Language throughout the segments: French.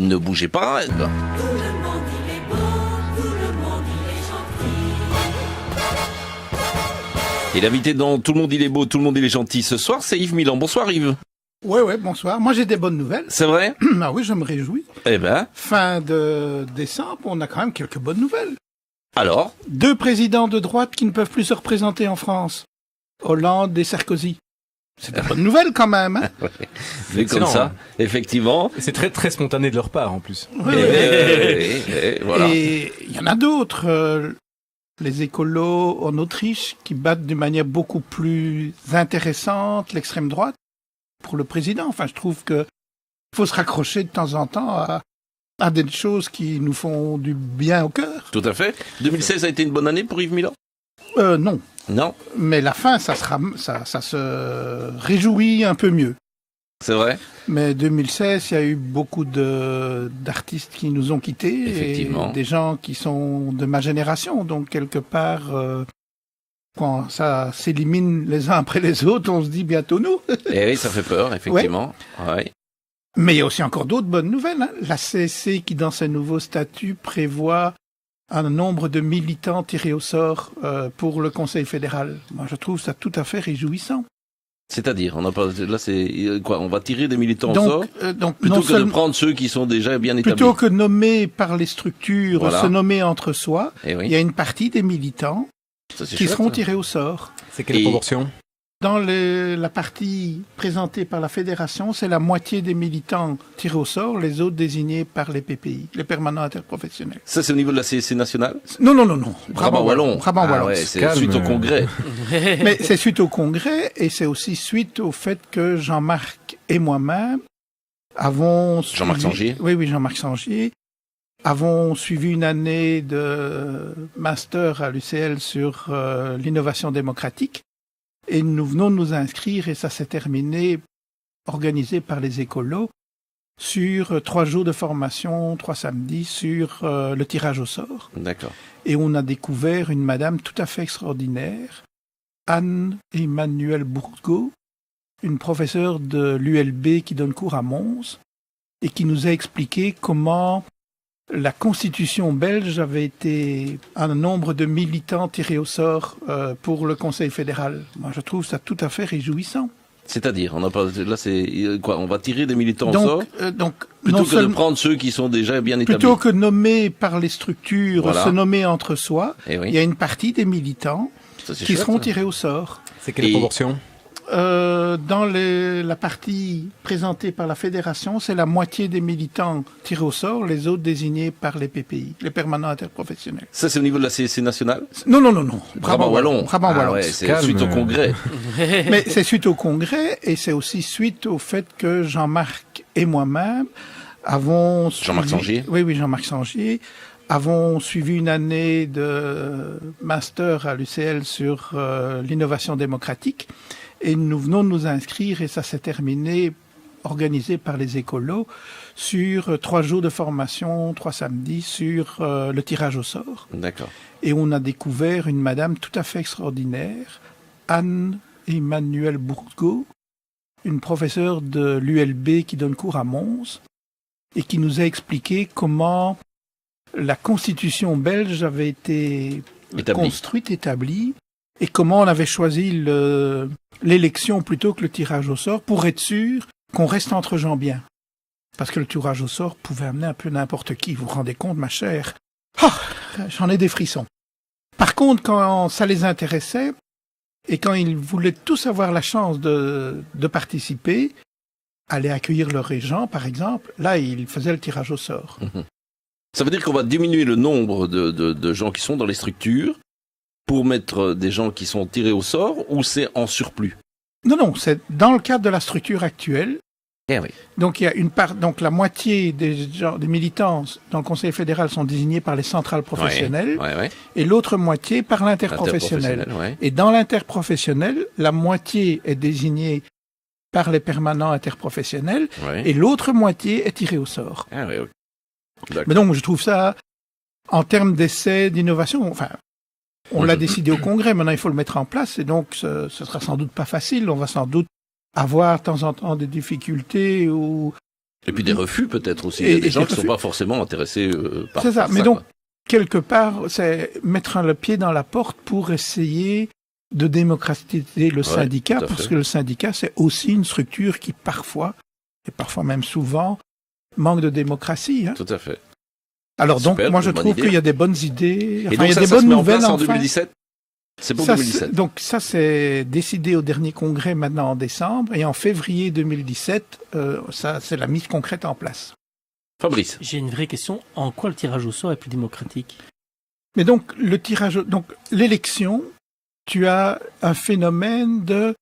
Ne bougez pas. Et l'invité dans Tout le monde il est beau, tout le monde il est gentil ce soir, c'est Yves Milan. Bonsoir Yves. Ouais, bonsoir. Moi, j'ai des bonnes nouvelles. C'est vrai? Ah oui, je me réjouis. Eh ben. Fin de décembre, on a quand même quelques bonnes nouvelles. Alors? 2 présidents de droite qui ne peuvent plus se représenter en France. Hollande et Sarkozy. C'est des bonnes nouvelles quand même. Hein. Vu comme ça, effectivement. Et c'est très très spontané de leur part en plus. Oui, Voilà. Et il y en a d'autres. Les écolos en Autriche qui battent d'une manière beaucoup plus intéressante l'extrême droite pour le président. Enfin, je trouve que faut se raccrocher de temps en temps à des choses qui nous font du bien au cœur. Tout à fait. 2016 a été une bonne année pour Yves Milan? Non. Non. Mais la fin, ça se réjouit un peu mieux. C'est vrai? Mais 2016, il y a eu beaucoup d'artistes qui nous ont quittés. Effectivement. Et des gens qui sont de ma génération. Donc, quelque part, quand ça s'élimine les uns après les autres, on se dit bientôt nous. Eh oui, ça fait peur, effectivement. Ouais. Mais il y a aussi encore d'autres bonnes nouvelles. Hein. La CSC qui, dans ses nouveaux statuts, prévoit un nombre de militants tirés au sort pour le Conseil fédéral. Moi, je trouve ça tout à fait réjouissant. C'est-à-dire, on n'a pas, là, c'est quoi? On va tirer des militants au sort? Donc, plutôt que de prendre ceux qui sont déjà bien établis. Plutôt que nommer par les structures, voilà. Se nommer entre soi, Eh oui. il y a une partie des militants qui seront tirés au sort. C'est quelle proportion? Dans la partie présentée par la fédération, c'est la moitié des militants tirés au sort, les autres désignés par les PPI, les permanents interprofessionnels. Ça, c'est au niveau de la CSC nationale? Non. Brabant-Wallon. Brabant Wallon. Ouais, c'est suite au congrès. Mais c'est suite au congrès et c'est aussi suite au fait que Jean-Marc et moi-même avons Jean-Marc Sangier? Oui, Jean-Marc Sangier. Avons suivi une année de master à l'UCL sur l'innovation démocratique. Et nous venons de nous inscrire, et ça s'est terminé, organisé par les écolos, sur 3 jours de formation, 3 samedis, sur le tirage au sort. D'accord. Et on a découvert une madame tout à fait extraordinaire, Anne-Emmanuelle Bourgault, une professeure de l'ULB qui donne cours à Mons, et qui nous a expliqué comment la constitution belge avait été un nombre de militants tirés au sort pour le Conseil fédéral. Moi, je trouve ça tout à fait réjouissant. C'est-à-dire, on n'a pas, là, c'est quoi? On va tirer des militants au sort? Plutôt que de prendre ceux qui sont déjà bien établis. Plutôt que nommer par les structures, voilà. Se nommer entre soi, oui. Il y a une partie des militants qui seront tirés au sort. C'est quelle proportion? Dans la partie présentée par la fédération, c'est la moitié des militants tirés au sort, les autres désignés par les PPI, les permanents interprofessionnels. Ça, c'est au niveau de la CSC nationale? Non. Brabant-Wallon. Brabant-Wallon. Ouais, c'est suite au congrès. Mais c'est suite au congrès et c'est aussi suite au fait que Jean-Marc et moi-même avons Jean-Marc Sangier? Oui, Jean-Marc Sangier. Avons suivi une année de master à l'UCL sur l'innovation démocratique. Et nous venons de nous inscrire, et ça s'est terminé, organisé par les écolos, sur 3 jours de formation, 3 samedis, sur le tirage au sort. D'accord. Et on a découvert une madame tout à fait extraordinaire, Anne-Emmanuelle Bourgault, une professeure de l'ULB qui donne cours à Mons, et qui nous a expliqué comment la constitution belge avait été établie, et comment on avait choisi l'élection plutôt que le tirage au sort pour être sûr qu'on reste entre gens bien. Parce que le tirage au sort pouvait amener un peu n'importe qui. Vous vous rendez compte, ma chère? J'en ai des frissons. Par contre, quand ça les intéressait, et quand ils voulaient tous avoir la chance de participer, aller accueillir leur régent, par exemple, là, ils faisaient le tirage au sort. Ça veut dire qu'on va diminuer le nombre de gens qui sont dans les structures pour mettre des gens qui sont tirés au sort, ou c'est en surplus? Non, c'est dans le cadre de la structure actuelle. Eh oui. Donc il y a une part, donc la moitié des militants dans le Conseil fédéral sont désignés par les centrales professionnelles, et l'autre moitié par l'interprofessionnel. Et dans l'interprofessionnel, la moitié est désignée par les permanents interprofessionnels, et l'autre moitié est tirée au sort. Ah oui, okay. Mais donc je trouve ça, en termes d'essais, d'innovation, enfin, on l'a décidé au Congrès, maintenant il faut le mettre en place, et donc ce sera sans doute pas facile, on va sans doute avoir de temps en temps des difficultés ou Et puis des refus peut-être aussi. Il Et- y a des et gens des qui ne sont refus. pas forcément intéressés par C'est ça. par Mais donc, quoi. quelque part, c'est mettre le pied dans la porte pour essayer de démocratiser le syndicat, tout à parce fait. que le syndicat, c'est aussi une structure qui parfois, et parfois même souvent, manque de démocratie. Hein. Tout à fait. Alors donc, Super, moi je bonne trouve idée. qu'il y a des bonnes idées, Et enfin, donc il y a ça, des ça se bonnes met en nouvelles place en enfin. 2017. C'est pour Ça, 2017. donc ça, c'est décidé au dernier congrès maintenant en décembre, et en février 2017, ça, c'est la mise concrète en place. Fabrice. J'ai une vraie question. En quoi le tirage au sort est plus démocratique? Mais donc, donc l'élection, tu as un phénomène de,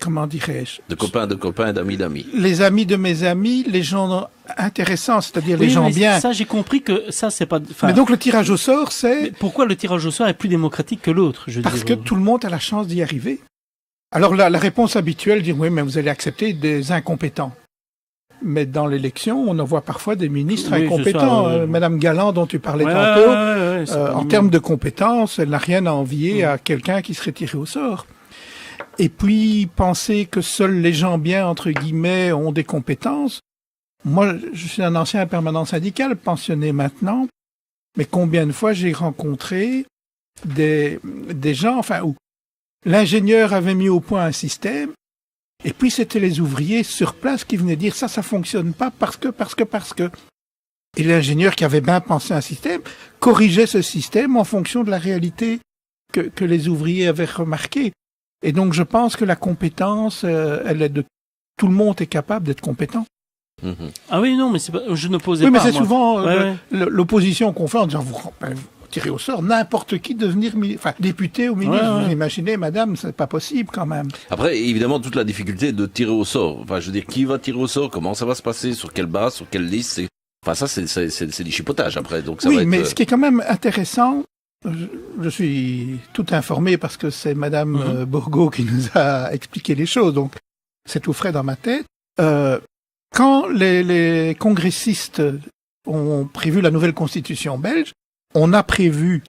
comment dirais-je, De copains, d'amis, d'amis. les amis de mes amis, les gens intéressants, c'est-à-dire les Oui, gens mais bien. Ça, j'ai compris que ça, c'est pas. Enfin, Mais donc le tirage au sort, mais c'est pourquoi le tirage au sort est plus démocratique que l'autre? Je veux parce que dire, tout le monde a la chance d'y arriver. Alors la réponse habituelle, dire oui, mais vous allez accepter des incompétents. Mais dans l'élection, on en voit parfois des ministres Oui, c'est incompétents. ça, ouais. Madame Galland, dont tu parlais Ouais, tantôt, ouais, c'est pas en du termes monde. de compétences, elle n'a rien à envier à quelqu'un qui serait tiré au sort. Et puis, penser que seuls les gens bien, entre guillemets, ont des compétences. Moi, je suis un ancien permanent syndical, pensionné maintenant, mais combien de fois j'ai rencontré des gens, enfin, où l'ingénieur avait mis au point un système, et puis c'était les ouvriers sur place qui venaient dire ça fonctionne pas parce que. Et l'ingénieur qui avait bien pensé un système corrigeait ce système en fonction de la réalité que les ouvriers avaient remarqué. Et donc je pense que la compétence, elle est de tout le monde est capable d'être compétent. Mhm. Ah oui, non, mais c'est pas. Je ne posais Oui, pas. mais c'est moi. souvent Ouais, ouais. l'opposition qu'on fait en disant vous tirez au sort n'importe qui devenir député ou ministre. Ouais, ouais. Vous imaginez, madame, c'est pas possible quand même. Après, évidemment, toute la difficulté de tirer au sort. Enfin, je veux dire, qui va tirer au sort? Comment ça va se passer? Sur quelle base? Sur quelle liste? Enfin, ça, c'est du chipotage après. Donc, ça va Oui, être, mais ce qui est quand même intéressant, je suis tout informé parce que c'est Madame Bourgault qui nous a expliqué les choses, donc c'est tout frais dans ma tête. Quand les congressistes ont prévu la nouvelle constitution belge, on a prévu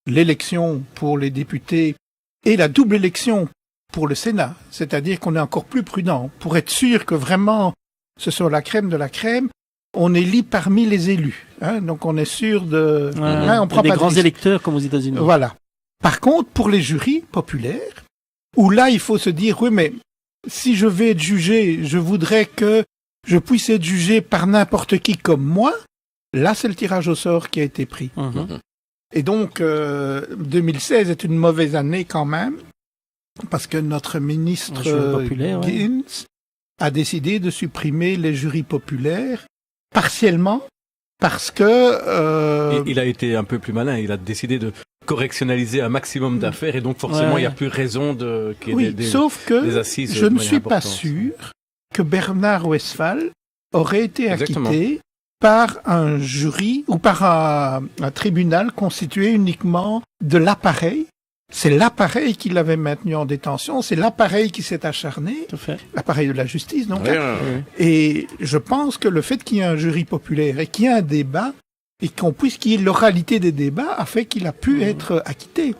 l'élection pour les députés et la double élection pour le Sénat, c'est-à-dire qu'on est encore plus prudent pour être sûr que vraiment ce soit la crème de la crème. On élit parmi les élus, hein, donc on est sûr de. Ouais, Hein, on il y prend a des pas de grands risque. électeurs comme aux États-Unis. Voilà. Par contre, pour les jurys populaires, où là il faut se dire oui, mais si je vais être jugé, je voudrais que je puisse être jugé par n'importe qui comme moi. Là, c'est le tirage au sort qui a été pris. Mhm. Et donc, 2016 est une mauvaise année quand même, parce que notre ministre Un jury populaire, ouais. Gins a décidé de supprimer les jurys populaires, partiellement, parce que... Il a été un peu plus malin, il a décidé de correctionnaliser un maximum d'affaires et donc forcément il n'y a plus raison de qu'il y ait oui, des sauf que des assises je de ne manière suis pas importante. sûr que Bernard Westphal aurait été Exactement. acquitté par un jury ou par un tribunal constitué uniquement de l'appareil. C'est l'appareil qui l'avait maintenu en détention, c'est l'appareil qui s'est acharné, Tout à fait. l'appareil de la justice donc. Ouais, hein. ouais, ouais. Et je pense que le fait qu'il y ait un jury populaire et qu'il y ait un débat et qu'il y ait l'oralité des débats a fait qu'il a pu être acquitté.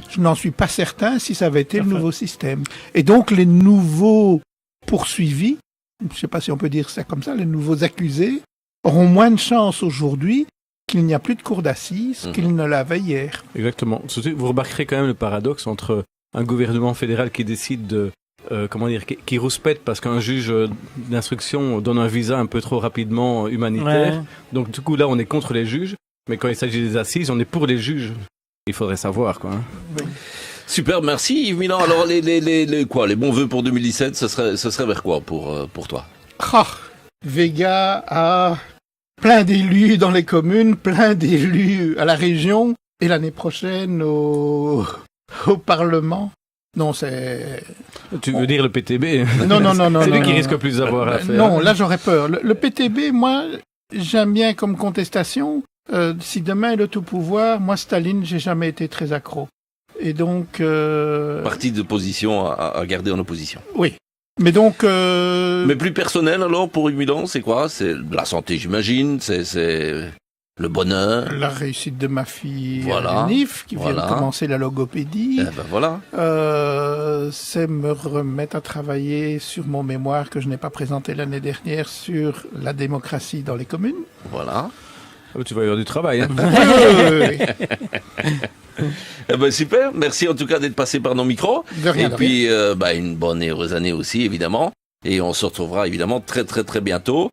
Je n'en suis pas certain si ça avait été le nouveau système. Et donc les nouveaux poursuivis, je ne sais pas si on peut dire ça comme ça, les nouveaux accusés auront moins de chance aujourd'hui qu'il n'y a plus de cour d'assises qu'il ne l'avait hier. Exactement. Surtout, vous remarquerez quand même le paradoxe entre un gouvernement fédéral qui décide de qui rouspète parce qu'un juge d'instruction donne un visa un peu trop rapidement humanitaire. Ouais. Donc du coup là on est contre les juges, mais quand il s'agit des assises, on est pour les juges. Il faudrait savoir quoi. Hein. Super, merci Yves Milan. Alors, les bons vœux pour 2017, ce serait vers quoi pour toi? Ah, Vega a plein d'élus dans les communes, plein d'élus à la région, et l'année prochaine au Parlement. Non, c'est... Tu veux dire le PTB? Non, non, non, non. C'est lui non, qui non. risque plus d'avoir affaire. Non, là j'aurais peur. Le PTB, moi, j'aime bien comme contestation. Si demain il a tout pouvoir, moi Staline, j'ai jamais été très accro. Et donc... Parti d'opposition à garder en opposition. Oui. Mais donc... Mais plus personnel alors pour Yves Milan, c'est quoi? C'est la santé, j'imagine. C'est le bonheur. La réussite de ma fille Voilà. Nif, qui vient Voilà. de commencer la logopédie. Eh ben voilà. C'est me remettre à travailler sur mon mémoire que je n'ai pas présenté l'année dernière sur la démocratie dans les communes. Voilà. Ah, tu vas y avoir du travail. Hein. Oui. Eh ben super. Merci en tout cas d'être passé par nos micros. De rien, Et de puis une bonne et heureuse année aussi évidemment. Et on se retrouvera évidemment très très très bientôt.